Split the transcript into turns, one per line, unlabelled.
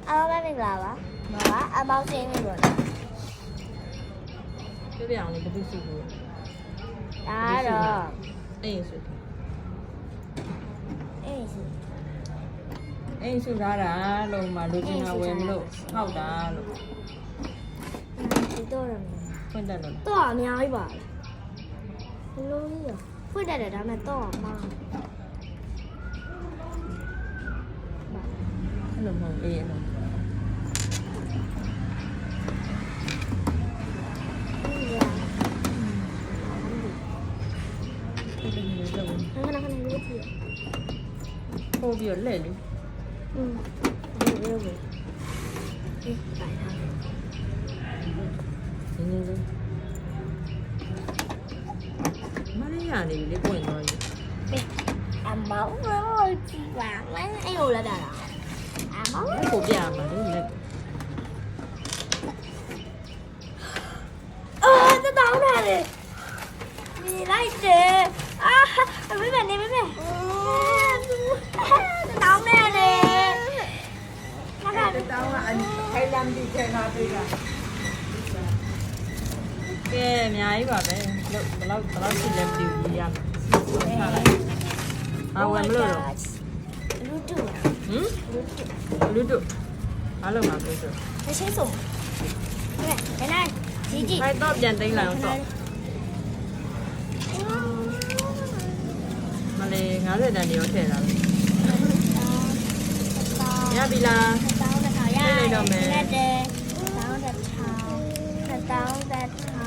အားမမင်္ဂလာပါမကအမောင်စင်းနေပါလား
ပြပြအောင်လေဘယ်သူစုကို
ဒါတော့
အေးစု
အေးစု
ထားတာလို့မှလူချင်းကဝယ်မလို့ဟောက်တာလို့
ဒီတော့ရမယ်
ဖွင့်တယ်လို့
တော့အများကြီးပါဘလို့ကြီးရဖွင့်တယ်ဒါမဲ့တော့မှာ
အဲ့လိုမဟုတ်အေးအဲ့လိုပို့ပြီးလက်လေ
ရေရေအေးပါထား
နည်းနည်းလေးမလေးရနေပြီလေပွင့်သွားပြီ
အမောင်ရောကြည့်ပါမင်းအဲ့လိုလက်တာလားအမောင်
ကိုပြရမှာလေလက်
တောင်းတာလေမြင်လိုက်တယ်အာမင်းနေမင်းတောင်းနေလေခါခါ
တောင်းကအိုင်လန်ဒီချန်နာတွေ့တာကဲအများကြီးပါပဲလို့ဘလောက်ရှိလဲမသိဘူးရမယ်ထားလိုက်အာဝယ်မလို့တော့
လူတူ
လူတို့အားလုံးပါပြောဆို
မရှင်းဆုံးဟဲ့နိုင်ကြီး
အဲ့တော့ပြန်သိမ်းလိုက်အောင်တော့မလေး90တန်နေရောထည့်လာပြီရပြီလား
တောင်းတထောင်ရ
လိုက်တော့မယ်
တောင်းတထောင်